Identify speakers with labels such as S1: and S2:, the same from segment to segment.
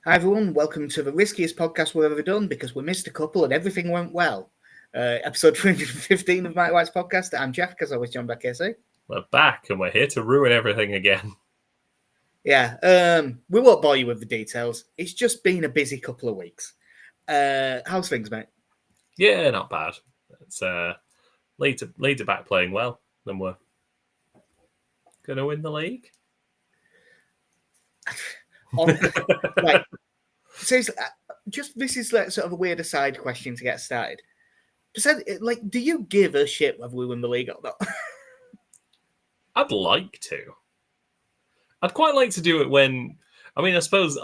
S1: Hi everyone, welcome to the riskiest podcast we've ever done because we missed a couple and everything went well. Episode 315 of Mike White's podcast. I'm Jeff, because I was joined by Casey.
S2: We're back and we're here to ruin everything again.
S1: Yeah, we won't bore you with the details. It's just been a busy couple of weeks. How's things, mate?
S2: Yeah, not bad. It's Leeds are back playing well. Then we're gonna win the league.
S1: Right. Seriously, this is like sort of a weird aside question to get started. Do you give a shit whether we win the league or not?
S2: I'd like to. I'd quite like to do it when. I mean, I suppose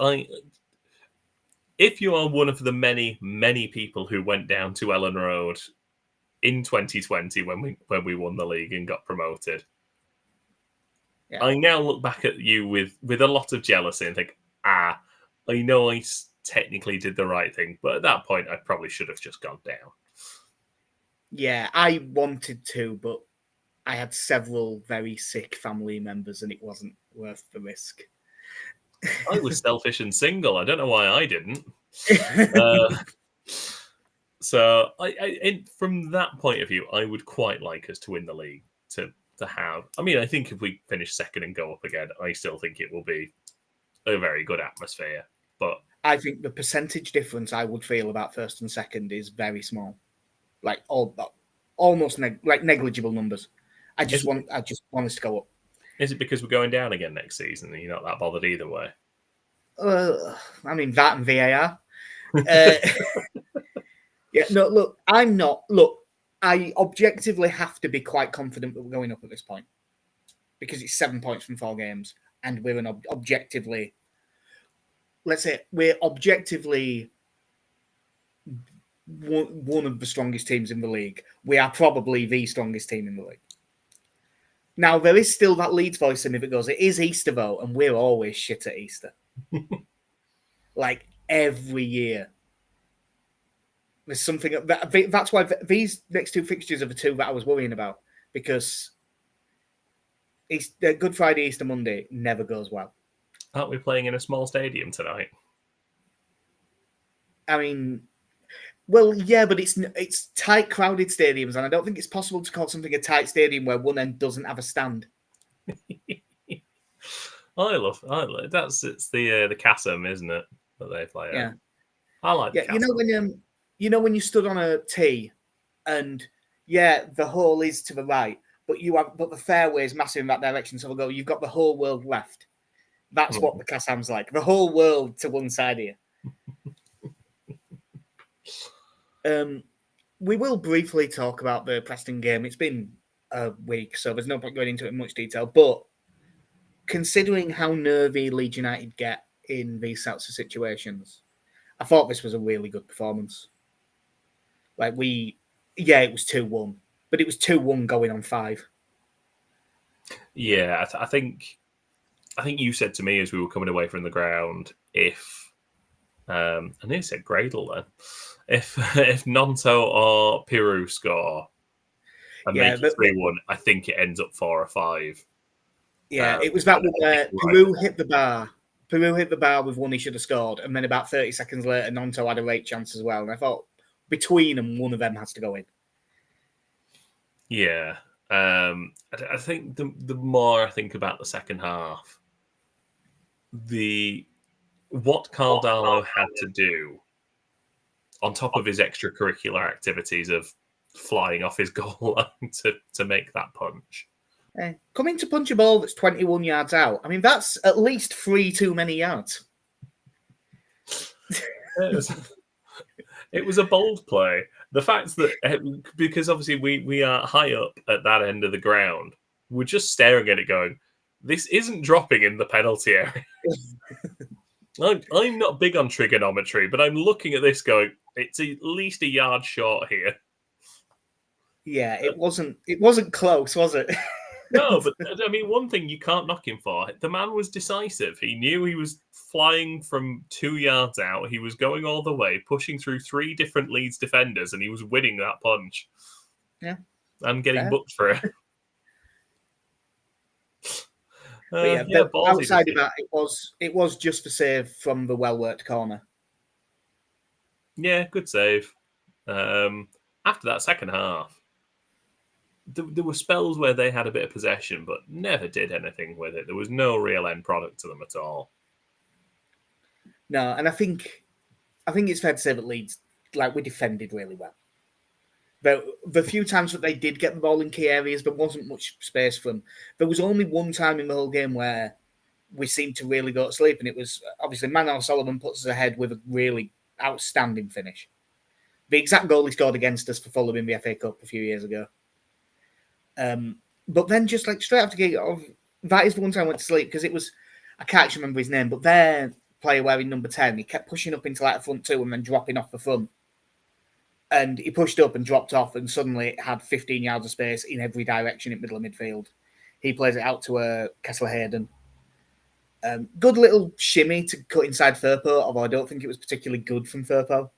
S2: if you are one of the many people who went down to Ellen Road in 2020 when we won the league and got promoted, yeah. I now look back at you with a lot of jealousy and think, I know I technically did the right thing, but at that point, I probably should have just gone down.
S1: Yeah, I wanted to, but I had several very sick family members and it wasn't worth the risk.
S2: I was selfish and single. I don't know why I didn't. So, from that point of view, I would quite like us to win the league, to have. I mean, I think if we finish second and go up again, I still think it will be a very good atmosphere. But
S1: I think the percentage difference I would feel about first and second is very small, like almost negligible numbers. I just want us to go up.
S2: Is it because we're going down again next season and you're not that bothered either way?
S1: I mean, that and VAR. Yeah, no, look, I'm not. Look, I objectively have to be quite confident that we're going up at this point because it's 7 points from 4 games and we're an objectively, let's say, we're objectively one of the strongest teams in the league. We are probably the strongest team in the league. Now, there is still that Leeds voice in me that goes, it is Easter, though, and we're always shit at Easter. Like, every year. There's something... That's why these next 2 fixtures are the 2 that I was worrying about, because Good Friday, Easter Monday never goes well.
S2: Aren't we playing in a small stadium tonight?
S1: I mean... Well, yeah, but it's tight, crowded stadiums, and I don't think it's possible to call something a tight stadium where one end doesn't have a stand.
S2: I love it's the chasm, isn't it, that they play?
S1: Yeah,
S2: I like.
S1: Yeah, when you stood on a tee, and the hole is to the right, but the fairway is massive in that direction, so they'll go. You've got the whole world left. That's what the Kassam's like. The whole world to one side here. We will briefly talk about the Preston game. It's been a week, so there's no point going into it in much detail. But considering how nervy Leeds United get in these sorts of situations, I thought this was a really good performance. It was 2-1, but it was 2-1 going on 5.
S2: Yeah, I think you said to me as we were coming away from the ground, I nearly said Gradle then. If Nonto or Piru score and make it 3-1, I think it ends up 4 or 5.
S1: Yeah, it was that one where Piru hit the bar. Piru hit the bar with one he should have scored, and then about 30 seconds later, Nonto had a late chance as well. And I thought between them, one of them has to go in.
S2: Yeah, I think the more I think about the second half, what Cardano had to do on top of his extracurricular activities of flying off his goal line to make that punch.
S1: Coming to punch a ball that's 21 yards out. I mean, that's at least 3 too many yards.
S2: It was a bold play. The fact that, because obviously we are high up at that end of the ground, we're just staring at it going, this isn't dropping in the penalty area. I'm not big on trigonometry, but I'm looking at this going, it's at least a yard short here.
S1: Yeah, it wasn't close, was it?
S2: No, but I mean, one thing you can't knock him for, the man was decisive. He knew he was flying from 2 yards out. He was going all the way, pushing through 3 different Leeds defenders, and he was winning that punch.
S1: Yeah.
S2: And getting booked for it.
S1: But yeah,
S2: ballsy
S1: outside of
S2: decision.
S1: that, it was just the save from the well worked corner.
S2: Yeah, good save. After that second half, there were spells where they had a bit of possession, but never did anything with it. There was no real end product to them at all.
S1: No, and I think it's fair to say that Leeds, like, we defended really well. The few times that they did get the ball in key areas, there wasn't much space for them. There was only one time in the whole game where we seemed to really go to sleep, and it was obviously Manuel Solomon puts us ahead with a really outstanding finish. The exact goal he scored against us for Fulham in the FA Cup a few years ago. But then just like straight after kick off, that is the one time I went to sleep because it was, I can't actually remember his name, but their player wearing number 10, he kept pushing up into like the front two and then dropping off the front. And he pushed up and dropped off and suddenly had 15 yards of space in every direction in middle of midfield. He plays it out to Kessler Hayden. Good little shimmy to cut inside Firpo, although I don't think it was particularly good from Firpo.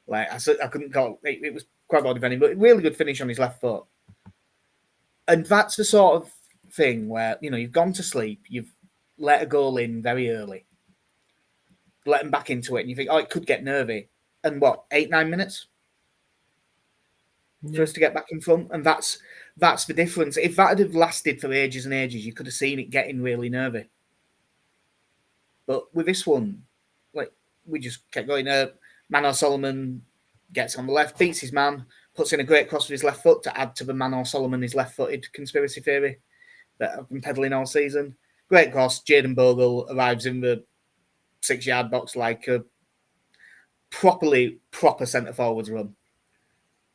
S1: Like I couldn't call it was quite well defending, but really good finish on his left foot. And that's the sort of thing where, you know, you've gone to sleep, you've let a goal in very early, let them back into it, and you think, oh, it could get nervy. And what, 8-9 minutes for us to get back in front? And that's the difference. If that had lasted for ages and ages, you could have seen it getting really nervy. But with this one, like, we just kept going. Manuel Solomon gets on the left, beats his man, puts in a great cross with his left foot to add to the Manuel Solomon is left-footed conspiracy theory that I've been peddling all season. Great cross. Jayden Bogle arrives in the 6-yard box like a proper centre-forwards run.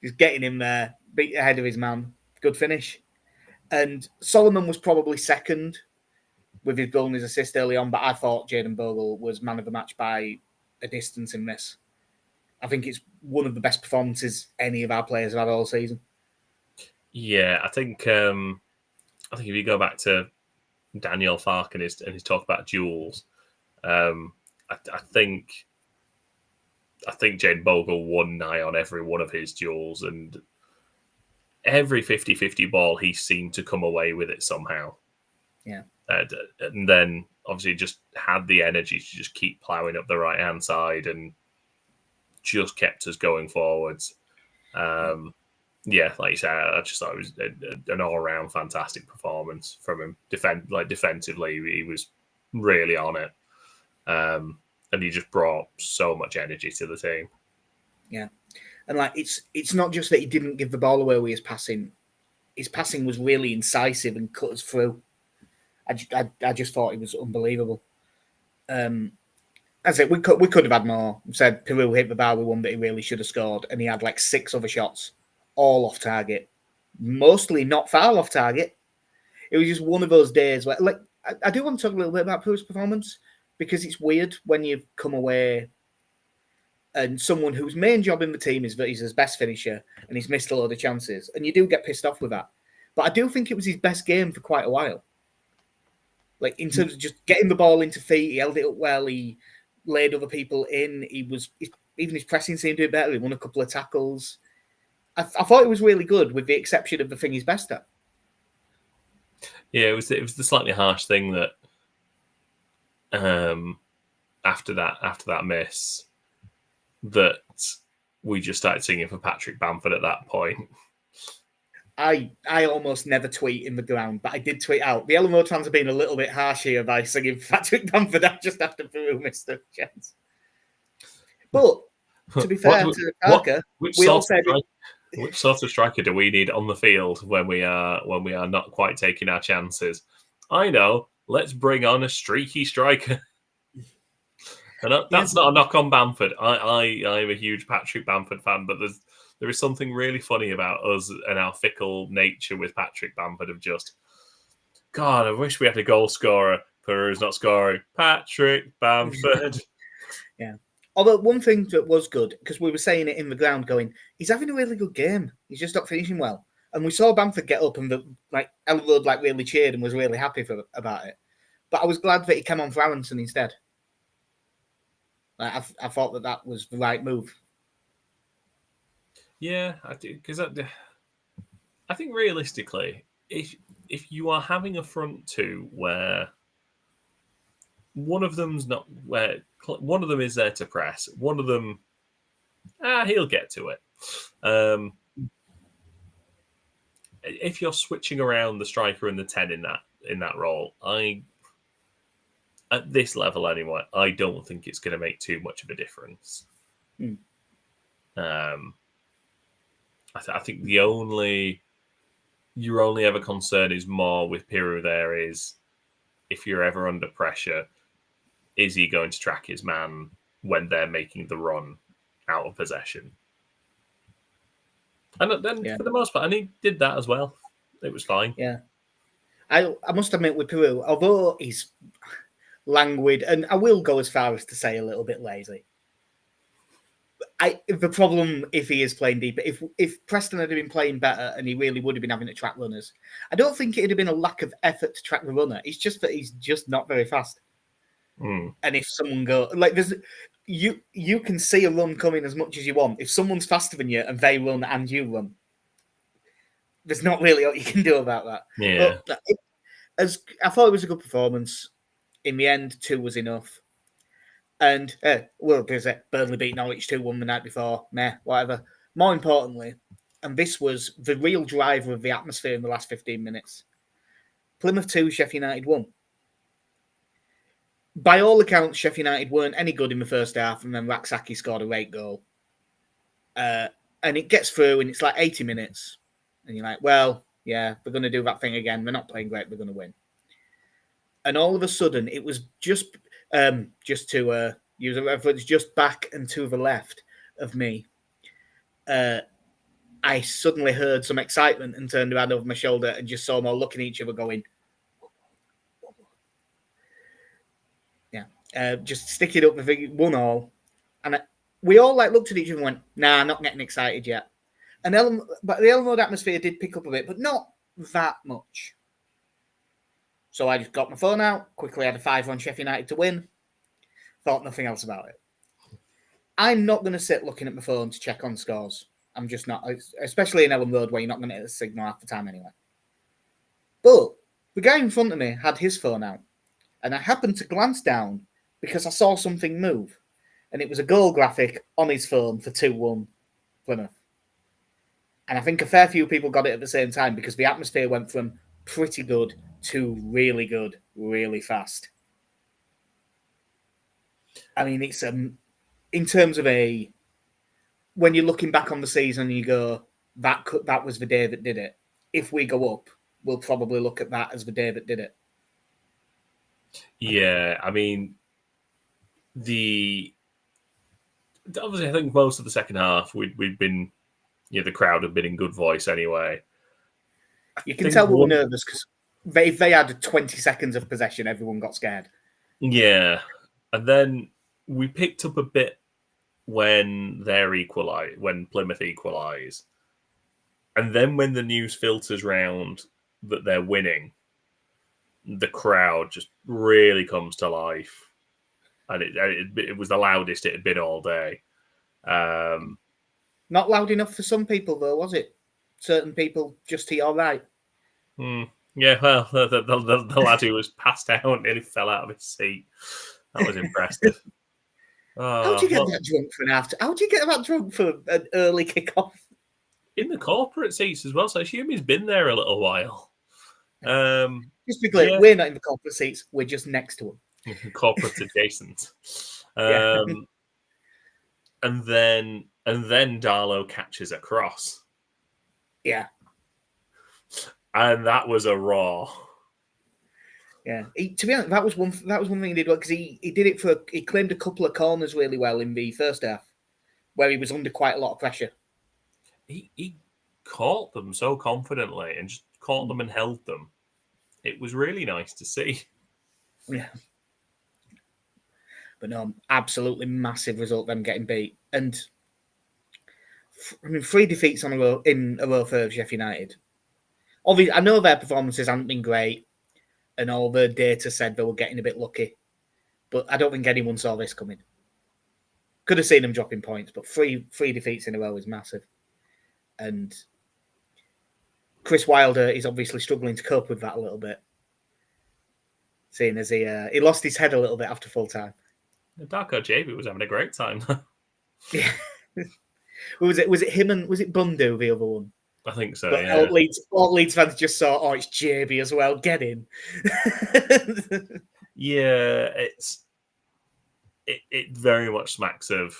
S1: He's getting him there, beat ahead of his man. Good finish. And Solomon was probably second with his goal and his assist early on, but I thought Jayden Bogle was man of the match by a distance in this. I think it's one of the best performances any of our players have had all season.
S2: Yeah, I think if you go back to Daniel Fark and his talk about duels, I think Jayden Bogle won nigh on every one of his duels, and every 50-50 ball he seemed to come away with it somehow.
S1: Yeah.
S2: And then obviously just had the energy to just keep ploughing up the right hand side and just kept us going forwards. Yeah, like you said, I just thought it was an all-round fantastic performance from him. Defensively, he was really on it, and he just brought so much energy to the team.
S1: Yeah, and like it's not just that he didn't give the ball away with his passing. His passing was really incisive and cut us through. I just thought it was unbelievable. I said we could have had more. We said Peru hit the bar with one that he really should have scored, and he had like 6 other shots, all off target, mostly not foul off target. It was just one of those days where, like, I do want to talk a little bit about Peru's performance because it's weird when you've come away and someone whose main job in the team is that he's his best finisher and he's missed a load of chances, and you do get pissed off with that. But I do think it was his best game for quite a while. Like, in terms of just getting the ball into feet, he held it up well, he laid other people in, even his pressing seemed to do better, he won a couple of tackles. I thought it was really good, with the exception of the thing he's best at.
S2: Yeah, it was the slightly harsh thing that after that miss, that we just started singing for Patrick Bamford at that point.
S1: I almost never tweet in the ground, but I did tweet out. The Ellen Road fans have been a little bit harsh here by singing Patrick Bamford out just after Peru missed a chance. But to be fair to Parker,
S2: which sort of striker do we need on the field when we are not quite taking our chances? I know. Let's bring on a streaky striker. And that's not a knock on Bamford. I'm a huge Patrick Bamford fan, but there is something really funny about us and our fickle nature with Patrick Bamford of just, God, I wish we had a goal scorer. Peru's not scoring. Patrick Bamford.
S1: Yeah. Although one thing that was good, because we were saying it in the ground going, he's having a really good game. He's just not finishing well. And we saw Bamford get up and Ellen Road really cheered and was really happy about it. But I was glad that he came on for Aronson instead. I thought that was the right move.
S2: Yeah, I do, because I think realistically, if you are having a front two where one of them is there to press, one of them, he'll get to it. If you're switching around the striker and the 10 in that role, at this level anyway, I don't think it's going to make too much of a difference. I think your only ever concern is more with Piru there is if you're ever under pressure, is he going to track his man when they're making the run out of possession? And then for the most part, and he did that as well. It was fine.
S1: Yeah. I must admit with Peru, although he's languid, and I will go as far as to say a little bit lazy. The problem if he is playing deeper, if Preston had been playing better and he really would have been having to track runners, I don't think it'd have been a lack of effort to track the runner. It's just that he's just not very fast. And if someone you can see a run coming as much as you want. If someone's faster than you and they run and you run, there's not really what you can do about that.
S2: Yeah.
S1: But as I thought it was a good performance. In the end, 2 was enough. And, there's it. Burnley beat Norwich 2-1 the night before. Meh, whatever. More importantly, and this was the real driver of the atmosphere in the last 15 minutes, Plymouth 2, Sheffield United 1. By all accounts, Sheffield United weren't any good in the first half, and then Raksaki scored a late goal. And it gets through, and it's like 80 minutes. And you're like, well, yeah, they're going to do that thing again. They're not playing great. They're going to win. And all of a sudden, it was just to use a reference, just back and to the left of me. I suddenly heard some excitement and turned around over my shoulder and just saw them all looking at each other going, just stick it up with 1-1. And we all looked at each other and went, nah, not getting excited yet. But the Ellen Road atmosphere did pick up a bit, but not that much. So I just got my phone out, quickly had a 5 on Sheffield United to win. Thought nothing else about it. I'm not going to sit looking at my phone to check on scores. I'm just not, especially in Ellen Road where you're not going to get a signal half the time anyway. But the guy in front of me had his phone out, and I happened to glance down because I saw something move, and it was a goal graphic on his phone for 2-1 Plymouth. And I think a fair few people got it at the same time because the atmosphere went from pretty good to really good, really fast. I mean, it's in terms of when you're looking back on the season and you go, that was the day that did it. If we go up, we'll probably look at that as the day that did it.
S2: Yeah, I mean, obviously I think most of the second half we'd been, the crowd had been in good voice anyway.
S1: You can tell we were nervous because if they had 20 seconds of possession, everyone got scared.
S2: Yeah, and then we picked up a bit when Plymouth equalised. And then when the news filters round that they're winning, the crowd just really comes to life. And it was the loudest it had been all day.
S1: Not loud enough for some people, though, was it? Certain people just to your right.
S2: Yeah, well, the lad who was passed out nearly fell out of his seat. That was impressive.
S1: How'd you get that drunk for an after? How'd you get that drunk for an early kickoff?
S2: In the corporate seats as well, so I assume he's been there a little while.
S1: Just be clear, we're not in the corporate seats, we're just next to them.
S2: Corporate adjacent. And then Darlow catches a cross.
S1: Yeah.
S2: And that was a raw.
S1: Yeah, to be honest, that was one thing he did well because he did it he claimed a couple of corners really well in the first half, where he was under quite a lot of pressure.
S2: He caught them so confidently and just caught them and held them. It was really nice to see.
S1: Yeah, but no, absolutely massive result them getting beat, and I mean 3 defeats in a row for Sheffield United. Obviously, I know their performances haven't been great. And all the data said they were getting a bit lucky. But I don't think anyone saw this coming. Could have seen them dropping points, but three defeats in a row is massive. And Chris Wilder is obviously struggling to cope with that a little bit, seeing as he lost his head a little bit after full time.
S2: Darko JB was having a great time.
S1: Yeah. Was it him and was it Bundu, the other one?
S2: I think so,
S1: But
S2: yeah.
S1: all Leeds fans just saw, oh, it's JB as well. Get in.
S2: Yeah, it very much smacks of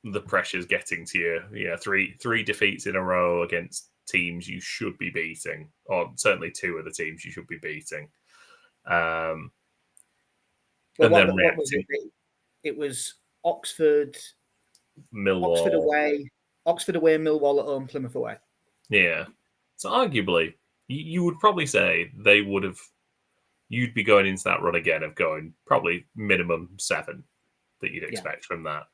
S2: the pressure's getting to you. Yeah, three defeats in a row against teams you should be beating, or certainly two of the teams you should be beating. And then
S1: what was it? It was Oxford,
S2: Millwall,
S1: Oxford away, Millwall at home, Plymouth away.
S2: Yeah, so arguably, you would probably say they would have. You'd be going into that run again of going probably minimum 7 that you'd expect from that,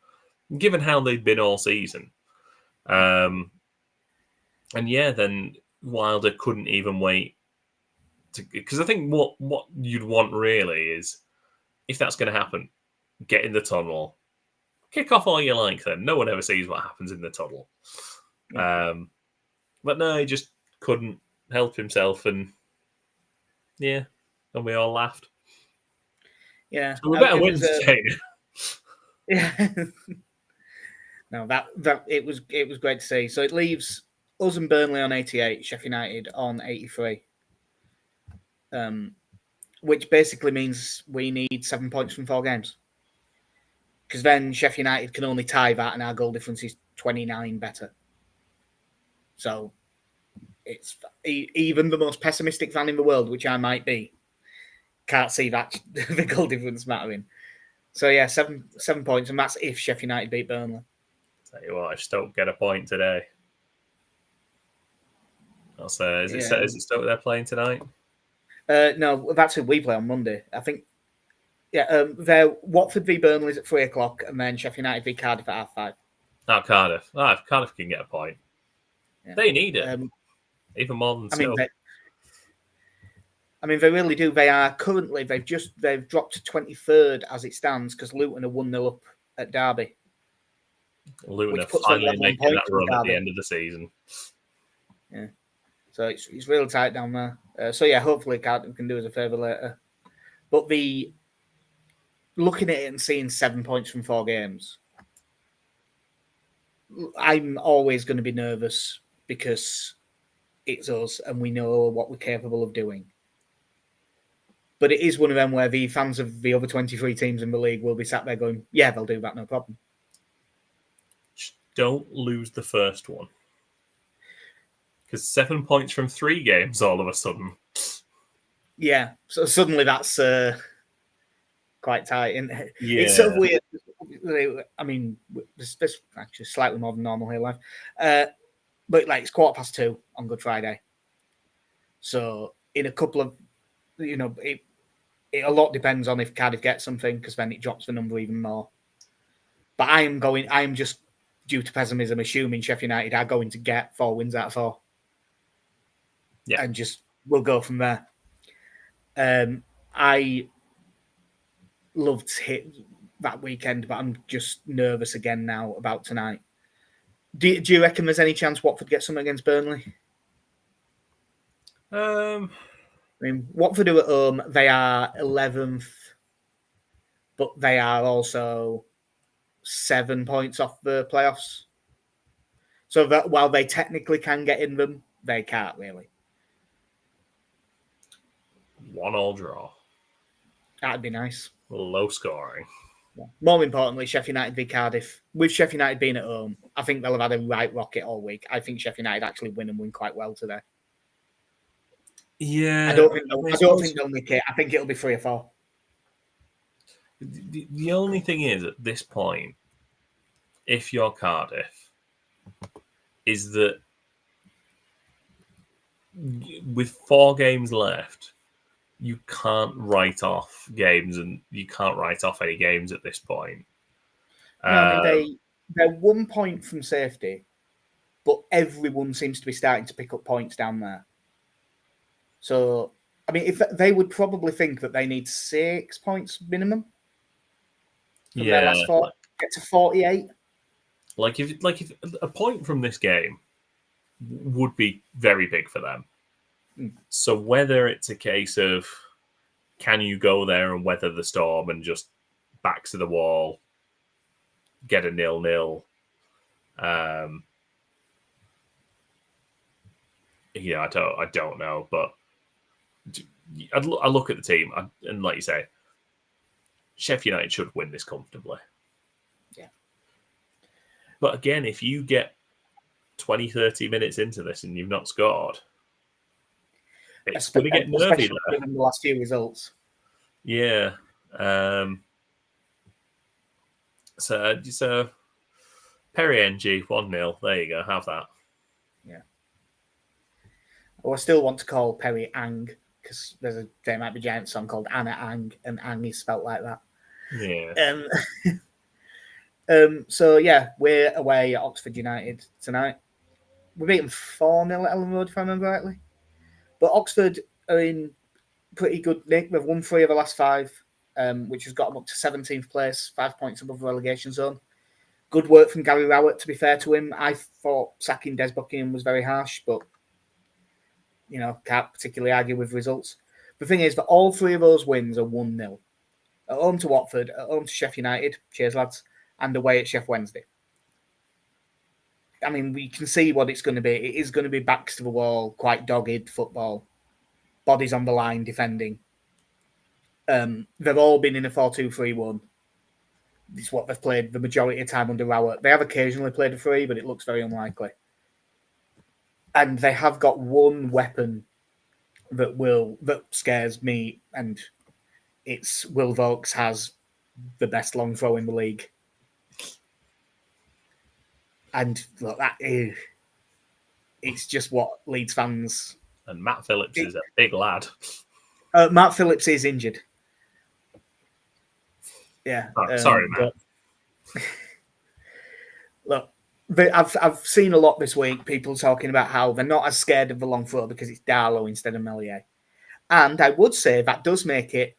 S2: given how they've been all season. And yeah, then Wilder couldn't even wait because I think what you'd want really is, if that's going to happen, get in the tunnel, kick off all you like. Then no one ever sees what happens in the tunnel. But no, he just couldn't help himself, and and we all laughed.
S1: Yeah,
S2: so we better win today.
S1: Yeah. No, that it was great to see. So it leaves us and Burnley on 88, Sheffield United on 83. Which basically means we need 7 points from 4 games. Because then Sheffield United can only tie that, and our goal difference is 29 better. So it's even the most pessimistic fan in the world, which I might be, can't see that the goal difference mattering. So yeah, 7 points, and that's if Sheffield United beat Burnley.
S2: Tell you what, if Stoke get a point today, I'll say, is it Stoke they're playing tonight?
S1: No, that's who we play on Monday. I think. Yeah, they're Watford v Burnley's at 3:00, and then Sheffield United v Cardiff at 5:30.
S2: Oh, Cardiff. If Cardiff can get a point, they need it even more than Stoke.
S1: They really do. They are currently they've dropped to 23rd as it stands because Luton are 1-0 up at Derby.
S2: Luton are finally making that run at the end of the season.
S1: Yeah, so it's really tight down there. So yeah, hopefully Cardiff can do us a favour later. But looking at it and seeing 7 points from 4 games, I'm always going to be nervous because it's us and we know what we're capable of doing. But it is one of them where the fans of the other 23 teams in the league will be sat there going, yeah, they'll do that, no problem.
S2: Just don't lose the first one. Because 7 points from 3 games all of a sudden.
S1: Yeah, so suddenly that's quite tight. And it's so weird. I mean, this actually slightly more than normal here live. But it's 2:15 on Good Friday. So in a couple of, it a lot depends on if Cardiff gets something, because then it drops the number even more. But I am just, due to pessimism, assuming Sheffield United are going to get 4 wins out of 4.
S2: Yeah.
S1: And just, we'll go from there. I loved it that weekend, but I'm just nervous again now about tonight. Do you reckon there's any chance Watford get something against Burnley? Watford are at home. They are 11th, but they are also 7 points off the playoffs. So that while they technically can get in them, they can't really.
S2: 1-1 draw.
S1: That'd be nice.
S2: Low scoring.
S1: Yeah. More importantly, Sheffield United v Cardiff. With Sheffield United being at home, I think they'll have had a right rocket all week. I think Sheffield United actually win quite well today.
S2: Yeah.
S1: I don't think they'll nick it. I think it'll be 3 or 4.
S2: The only thing is, at this point, if you're Cardiff, is that with 4 games left, you can't write off games, and you can't write off any games at this point.
S1: No, they're 1 point from safety, but everyone seems to be starting to pick up points down there. So, if they would probably think that they need 6 points minimum from their last 4, get to 48.
S2: If a point from this game would be very big for them.
S1: Mm.
S2: So whether it's a case of can you go there and weather the storm and just back to the wall, get a 0-0, I don't know, but I look at the team, and like you say, Sheffield United should win this comfortably.
S1: Yeah.
S2: But again, if you get 20, 30 minutes into this and you've not scored, it's going to get nervy there.
S1: Given the last few results.
S2: Yeah. So Perry NG 1-0. There you go. Have that.
S1: Yeah. I still want to call Perry Ang because there might be a Giant song called Anna Ang, and Ang is spelt like that.
S2: Yeah.
S1: So yeah, we're away at Oxford United tonight. We're beaten 4-0 at Ellen Road, if I remember rightly. But Oxford are in pretty good nick. They've won 3 of the last 5, which has got them up to 17th place, 5 points above the relegation zone. Good work from Gary Rowett, to be fair to him. I thought sacking Des Buckingham was very harsh, but can't particularly argue with results. The thing is that all 3 of those wins are 1-0. At home to Watford, at home to Sheffield United, cheers lads, and away at Sheff Wednesday. I mean, we can see what it's going to be. It is going to be backs to the wall, quite dogged football, bodies on the line, defending. They've all been in a 4-2-3-1. It's what they've played the majority of time under Rowett. They have occasionally played a 3, but it looks very unlikely. And they have got one weapon that scares me, and it's Will Vokes has the best long throw in the league. And look, it's just what Leeds fans.
S2: And Matt Phillips is a big lad.
S1: Matt Phillips is injured. Yeah.
S2: Sorry, Matt.
S1: Look, I've seen a lot this week, people talking about how they're not as scared of the long throw because it's Darlow instead of Melier. And I would say that does make it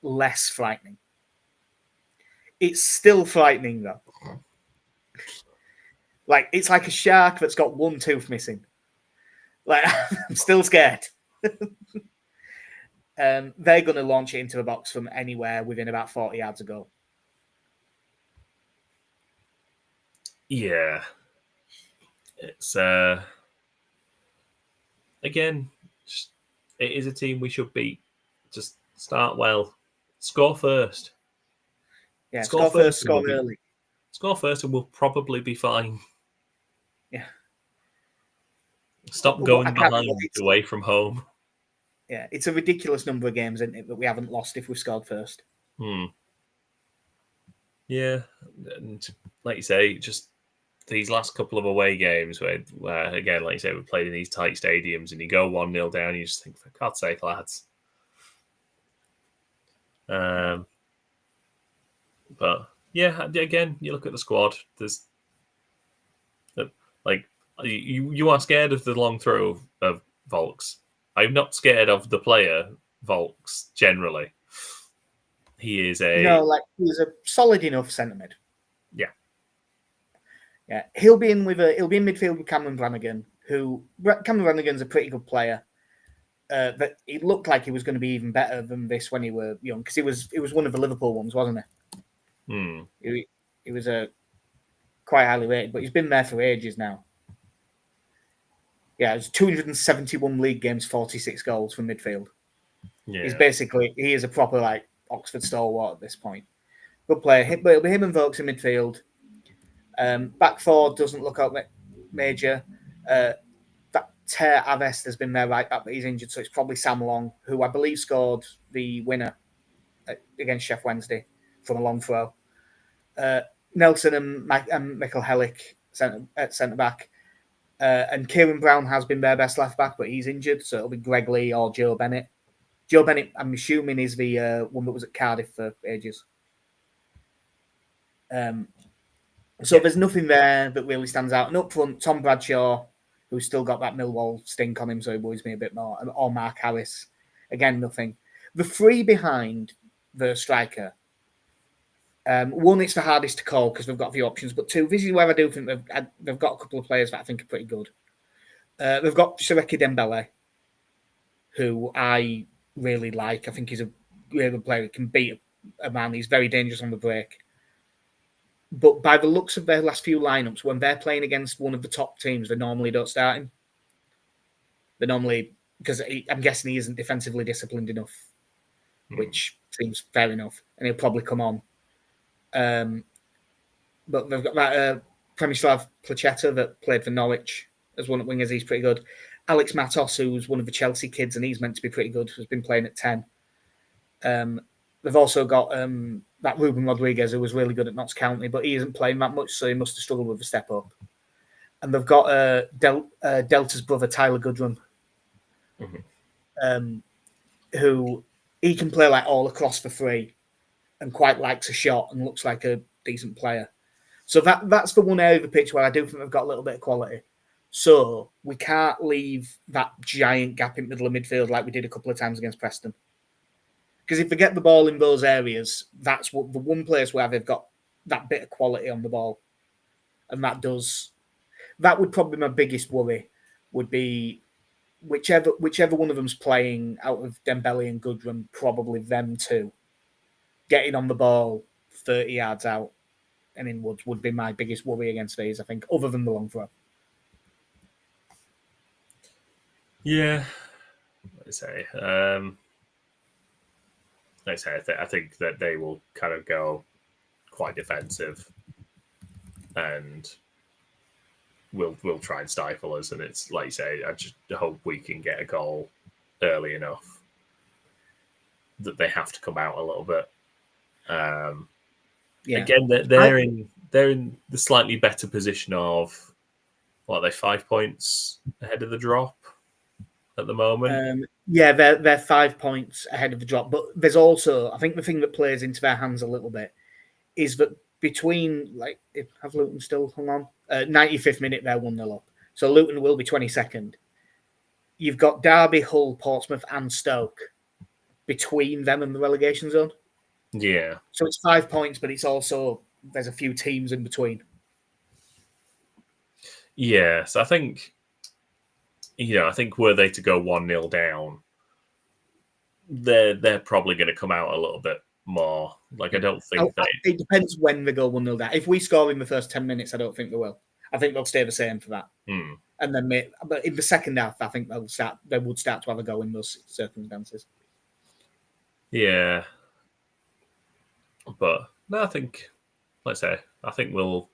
S1: less frightening. It's still frightening, though. Like, it's like a shark that's got one tooth missing. Like, I'm still scared. They're going to launch it into the box from anywhere within about 40 yards of goal.
S2: Yeah. It's, again, it is a team we should beat. Just start well. Score first.
S1: Yeah, score first, score early.
S2: Score first and we'll probably be fine.
S1: Yeah.
S2: Stop going behind away from home.
S1: Yeah, it's a ridiculous number of games, isn't it, that we haven't lost if we've scored first.
S2: Yeah, and like you say, just these last couple of away games where again, like you say, we played in these tight stadiums and you go 1-0 down, you just think, for God's sake, lads. But yeah, again, you look at the squad. There's like you are scared of the long throw of Volks. I'm not scared of the player Volks generally. He's
S1: a solid enough centre mid.
S2: Yeah.
S1: Yeah, he'll be in midfield with Cameron Brannigan, Cameron Brannigan's a pretty good player. But it looked like he was going to be even better than this when he were young, because he was one of the Liverpool ones, wasn't he? He was quite highly rated, but he's been there for ages now. Yeah, it's 271 league games, 46 goals from midfield.
S2: Yeah.
S1: He is a proper Oxford stalwart at this point. Good player, but it'll be him and Vokes in midfield. Back four doesn't look out major. That Ter Avest has been there right back, but he's injured, so it's probably Sam Long, who I believe scored the winner against Sheff Wednesday from a long throw. Nelson and Michael Hellick at centre back. And Kieran Brown has been their best left back, but he's injured, so it'll be Greg Lee or Joe Bennett. Joe Bennett, I'm assuming, is the one that was at Cardiff for ages. There's nothing there that really stands out. And up front, Tom Bradshaw, who's still got that Millwall stink on him, so he worries me a bit more. Or Mark Harris. Again, nothing. The 3 behind the striker. 1, it's the hardest to call because they've got a few options. But 2, this is where I do think they've got a couple of players that I think are pretty good. They've got Sireki Dembele, who I really like. I think he's a really good player. He can beat a man. He's very dangerous on the break. But by the looks of their last few lineups, when they're playing against one of the top teams, they normally don't start him. They normally, because I'm guessing he isn't defensively disciplined enough, which seems fair enough, and he'll probably come on. But they've got that Przemysław Placheta that played for Norwich as one of the wingers. He's pretty good. Alex Matos, who's one of the Chelsea kids, and he's meant to be pretty good, has been playing at 10. They've also got that Ruben Rodriguez, who was really good at Notts County, but he isn't playing that much, so he must have struggled with the step up. And they've got Delta's brother, Tyler Goodrum, who he can play like all across for free and quite likes a shot and looks like a decent player. So that's the one area of the pitch where I do think they've got a little bit of quality. So we can't leave that giant gap in the middle of midfield like we did a couple of times against Preston. Because if they get the ball in those areas, that's what the one place where they've got that bit of quality on the ball. And that would probably be my biggest worry, would be whichever one of them's playing out of Dembele and Goodrum, probably them two, getting on the ball 30 yards out and inwards would be my biggest worry against these, I think, other than the long throw.
S2: Yeah, I think that they will kind of go quite defensive, and we'll try and stifle us. And it's like you say, I just hope we can get a goal early enough that they have to come out a little bit. Again, they're in the slightly better position of what are they 5 points ahead of the drop at the moment.
S1: They're 5 points ahead of the drop, but there's also, I think the thing that plays into their hands a little bit is that between, like, have Luton still hung on? 95th minute, they're 1-0 up. So Luton will be 22nd. You've got Derby, Hull, Portsmouth, and Stoke between them and the relegation zone.
S2: Yeah.
S1: So it's 5 points, but it's also, there's a few teams in between.
S2: Yeah, so I think were they to go 1-0 down, they're probably going to come out a little bit more. Like, I don't think
S1: it depends when they go 1-0 down. If we score in the first 10 minutes, I don't think they will. I think they'll stay the same for that. And then, but in the second half, I think they would start to have a go in those circumstances.
S2: Yeah. But no, I think we'll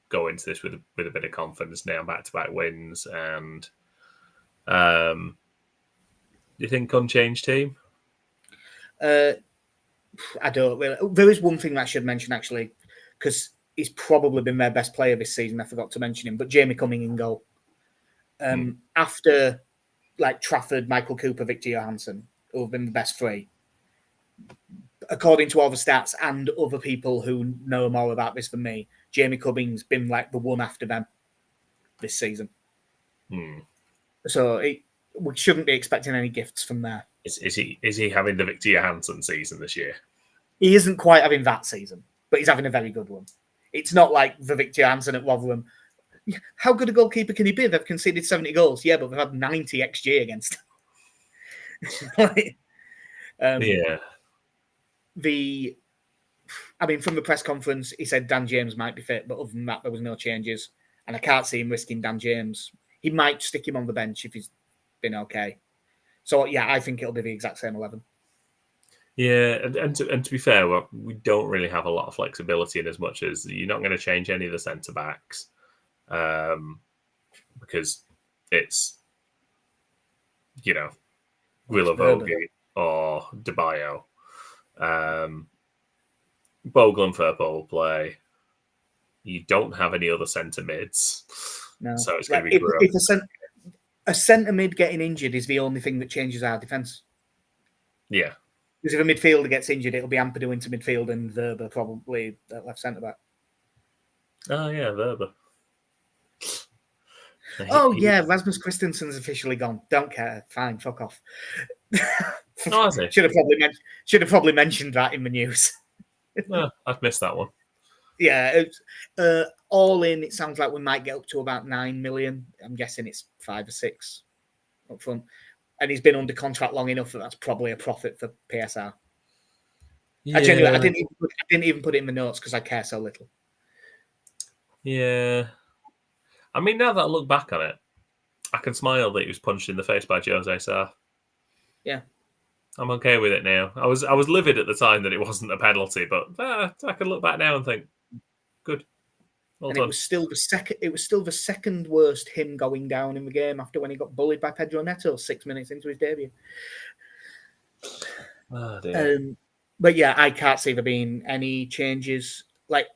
S2: go into this with a bit of confidence now, back-to-back wins. And do you think unchanged team?
S1: I don't really. There is one thing that I should mention, actually, because he's probably been their best player this season. I forgot to mention him, but Jamie Cumming in goal. After, like, Trafford, Michael Cooper, Victor Johansson, who have been the best three, according to all the stats and other people who know more about this than me, Jamie Cumming's been like the one after them this season. So we shouldn't be expecting any gifts from there.
S2: Is he having the Victor Johansson season this year?
S1: He isn't quite having that season, but he's having a very good one. It's not like the Victor Johansson at Rotherham. How good a goalkeeper can he be? They've conceded 70 goals. Yeah, but they've had 90 XG against him. From the press conference, he said Dan James might be fit, but other than that, there was no changes. And I can't see him risking Dan James. He might stick him on the bench if he's been okay. So, yeah, I think it'll be the exact same 11.
S2: Yeah, and to be fair, we don't really have a lot of flexibility in as much as you're not going to change any of the centre-backs because it's, Willovogi or DeBayo. Bogle and Firpo will play. You don't have any other centre mids.
S1: No.
S2: So it's going to be
S1: if a centre mid getting injured is the only thing that changes our defence.
S2: Yeah.
S1: Because if a midfielder gets injured, it'll be Ampadu into midfield and Verba probably at left centre back.
S2: Oh, yeah, Verba.
S1: Rasmus Christensen's officially gone. Don't care. Fine, fuck off.
S2: Oh, is he?
S1: Should have probably mentioned that in the news.
S2: No, I've missed that one.
S1: Yeah, all in, it sounds like we might get up to about 9 million. I'm guessing it's 5 or 6 up front. And he's been under contract long enough that that's probably a profit for PSR.
S2: Yeah.
S1: I didn't even put it in the notes because I care so little.
S2: Yeah. I mean, now that I look back on it, I can smile that he was punched in the face by Jose Sarr.
S1: Yeah.
S2: I'm okay with it now. I was livid at the time that it wasn't a penalty, but I can look back now and think, good. Well
S1: and
S2: done.
S1: it was still the second worst him going down in the game after when he got bullied by Pedro Neto 6 minutes into his debut.
S2: Oh, dear.
S1: But yeah, I can't see there being any changes. Like,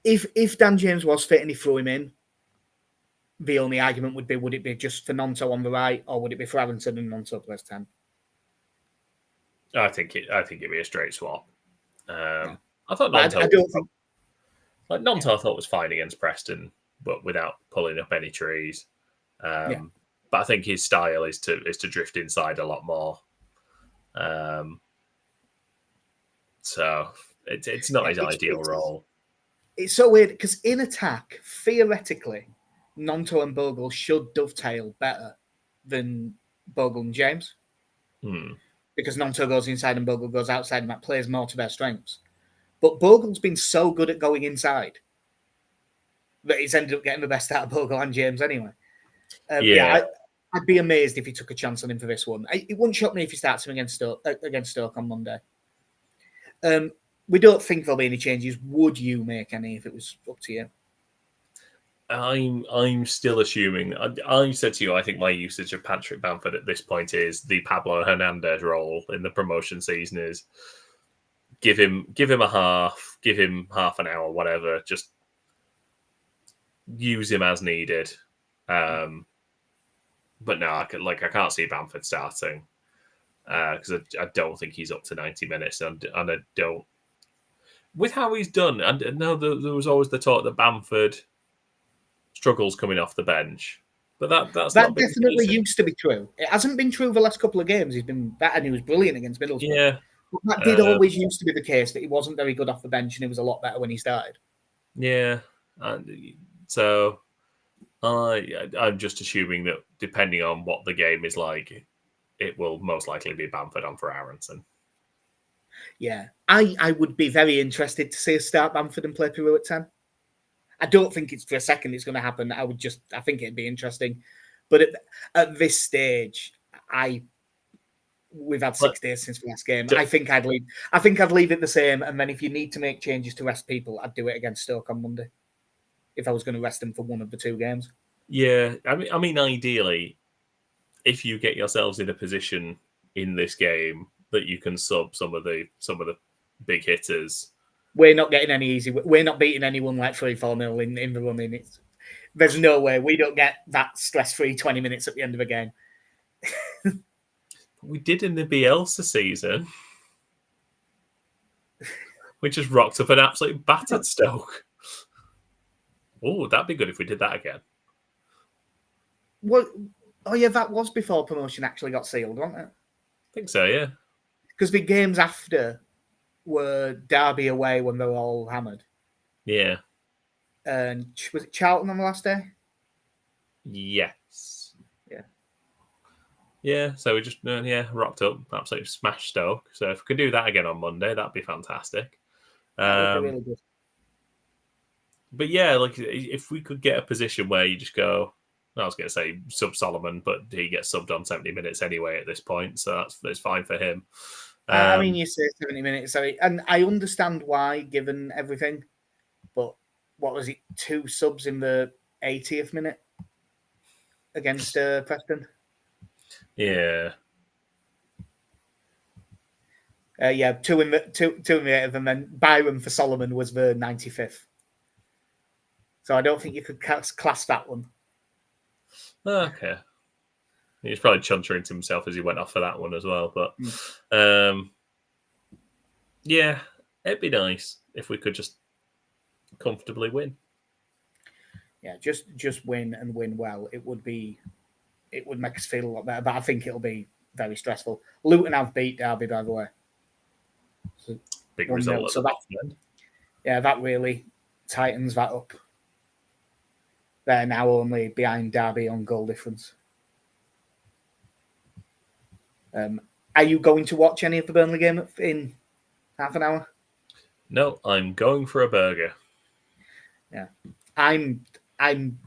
S1: if Dan James was fit and he threw him in, the only argument would it be just for Nonto on the right, or would it be for Aronson and Nonto plus 10?
S2: I think it'd be a straight swap.
S1: Yeah.
S2: I thought
S1: But
S2: Nonto.
S1: I don't think
S2: Nonto I thought was fine against Preston, but without pulling up any trees. But I think his style is to drift inside a lot more. So it's not his ideal role.
S1: It's so weird because in attack, theoretically, Nonto and Bogle should dovetail better than Bogle and James. Because Nonto goes inside and Bogle goes outside, and that plays more to their strengths. But Bogle's been so good at going inside that he's ended up getting the best out of Bogle and James anyway. I'd be amazed if he took a chance on him for this one. It wouldn't shock me if he starts him against Stoke on Monday. We don't think there'll be any changes. Would you make any if it was up to you?
S2: I'm still assuming. I said to you, I think my usage of Patrick Bamford at this point is the Pablo Hernandez role in the promotion season is give him a half, give him half an hour, whatever. Just use him as needed. But no, I can't see Bamford starting because I don't think he's up to 90 minutes, and I don't. With how he's done, and now there was always the talk that Bamford struggles coming off the bench, but that
S1: definitely used to be true. It hasn't been true the last couple of games. He's been that, and he was brilliant against Middlesbrough.
S2: Yeah,
S1: but that did always used to be the case, that he wasn't very good off the bench, and he was a lot better when he started.
S2: Yeah, and so I'm just assuming that depending on what the game is like, it will most likely be Bamford on for Aronson.
S1: Yeah, I would be very interested to see us start Bamford and play Peru at 10. I don't think it's for a second it's going to happen. I think it'd be interesting. But at this stage, we've had 6 days since the last game. I think I'd leave it the same. And then if you need to make changes to rest people, I'd do it against Stoke on Monday. If I was going to rest them for one of the 2 games.
S2: Yeah, I mean, ideally, if you get yourselves in a position in this game that you can sub some of the big hitters.
S1: We're not getting any easy. We're not beating anyone like 3-4-0 in the running. There's no way we don't get that stress-free 20 minutes at the end of a game.
S2: We did in the Bielsa season. We just rocked up an absolute battered Stoke. Oh, that'd be good if we did that again.
S1: What? Oh yeah, that was before promotion actually got sealed, wasn't it?
S2: I think so, yeah.
S1: Because the games after were Derby away when they were all hammered.
S2: Yeah.
S1: And was it Charlton on the last day?
S2: Yes.
S1: Yeah.
S2: Yeah, so we just rocked up, absolutely smashed Stoke. So if we could do that again on Monday, that'd be fantastic.
S1: That would be really good.
S2: But yeah, like if we could get a position where you just go, I was going to say sub Solomon, but he gets subbed on 70 minutes anyway at this point, so that's fine for him.
S1: I mean, you say 70 minutes, sorry, and I understand why, given everything. But what was it? 2 subs in the 80th minute against Preston.
S2: Yeah.
S1: Yeah, 2 in the 8th, and then Byron for Solomon was the 95th. So I don't think you could class that one.
S2: Okay. He was probably chuntering to himself as he went off for that one as well. But yeah, it'd be nice if we could just comfortably win.
S1: Yeah, just win and win well. It would make us feel a lot better, but I think it'll be very stressful. Luton have beat Derby, by the way.
S2: Big result.
S1: So Yeah, that really tightens that up. They're now only behind Derby on goal difference. Are you going to watch any of the Burnley game in half an hour?
S2: No, I'm going for a burger.
S1: Yeah, I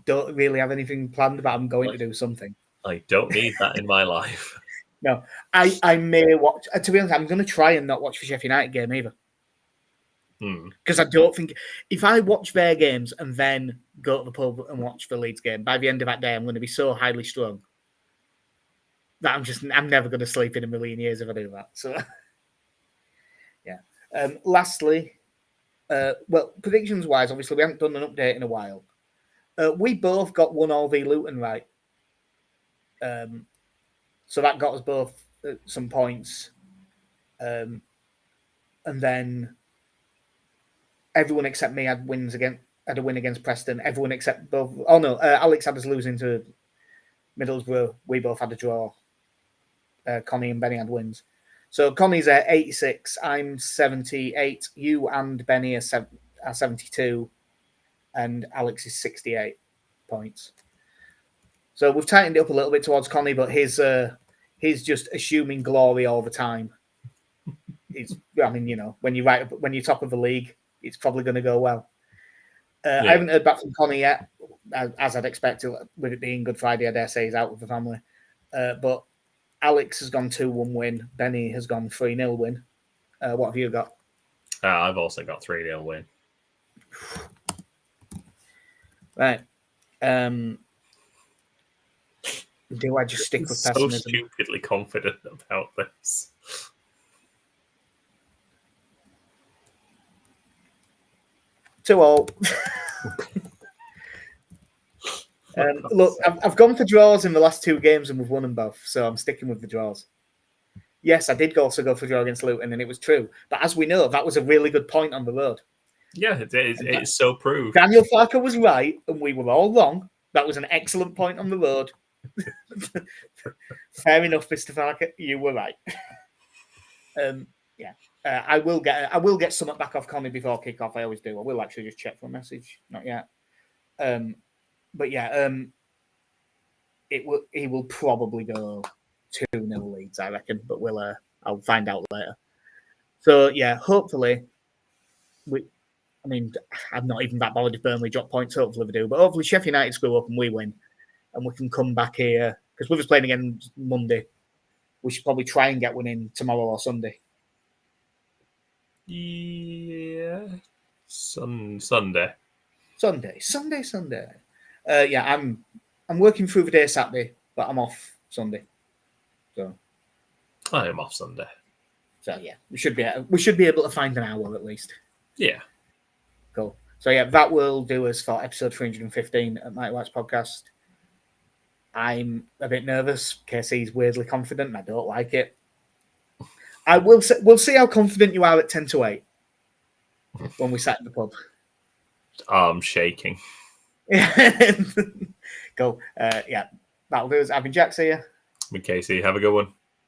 S1: don't really have anything planned, but I'm going to do something.
S2: I don't need that in my life.
S1: No, I may watch. To be honest, I'm going to try and not watch the Sheffield United game either. Because I don't think if I watch their games and then go to the pub and watch the Leeds game, by the end of that day, I'm going to be so highly strung that I'm never going to sleep in a million years if I do that. So, yeah. Lastly, well, predictions wise, obviously, we haven't done an update in a while. We both got 1-1 v Luton right. So that got us both some points. And then everyone except me had a win against Preston. Everyone except both. Oh no, Alex had us losing to Middlesbrough. We both had a draw. Connie and Benny had wins. So Connie's at 86. I'm 78. You and Benny are 72, and Alex is 68 points. So we've tightened it up a little bit towards Connie, but he's just assuming glory all the time. I mean, you know, when you're top of the league, it's probably going to go well. I haven't heard back from Connie yet, as I'd expect, with it being Good Friday. I dare say he's out with the family. But Alex has gone 2-1 win. Benny has gone 3-0 win. What have you got?
S2: I've also got 3-0 win.
S1: Right. Do I just stick with pessimism?
S2: So stupidly confident about this.
S1: Two all. Look, I've gone for draws in the last two games and we've won them both, so I'm sticking with the draws. Yes, I did also go for draw against Luton, and it was true. But as we know, that was a really good point on the road.
S2: Yeah, it's so proved.
S1: Daniel Farker was right, and we were all wrong. That was an excellent point on the road. Fair enough, Mr. Farker, you were right. Yeah, I will get something back off Connie before kick-off. I always do. I will actually just check for a message. Not yet. But yeah, he will probably go 2-0 Leeds, I reckon. But I'll find out later. So yeah, hopefully I'm not even that bothered if Burnley drop points. Hopefully they do, but hopefully Sheffield United screw up and we win, and we can come back here because we're just playing again Monday. We should probably try and get one in tomorrow or Sunday.
S2: Yeah, Sunday.
S1: Yeah, I'm working through the day Saturday, but I'm off Sunday. So
S2: I am off Sunday.
S1: So yeah, we should be able to find an hour at least.
S2: Yeah.
S1: Cool. So yeah, that will do us for episode 315 at Mighty White's podcast. I'm a bit nervous. KC's weirdly confident, and I don't like it. We'll see how confident you are at 10-8 when we sat in the pub.
S2: I'm shaking.
S1: Cool. Yeah, that'll do us. I've been Jack. See ya.
S2: Casey, have a good one.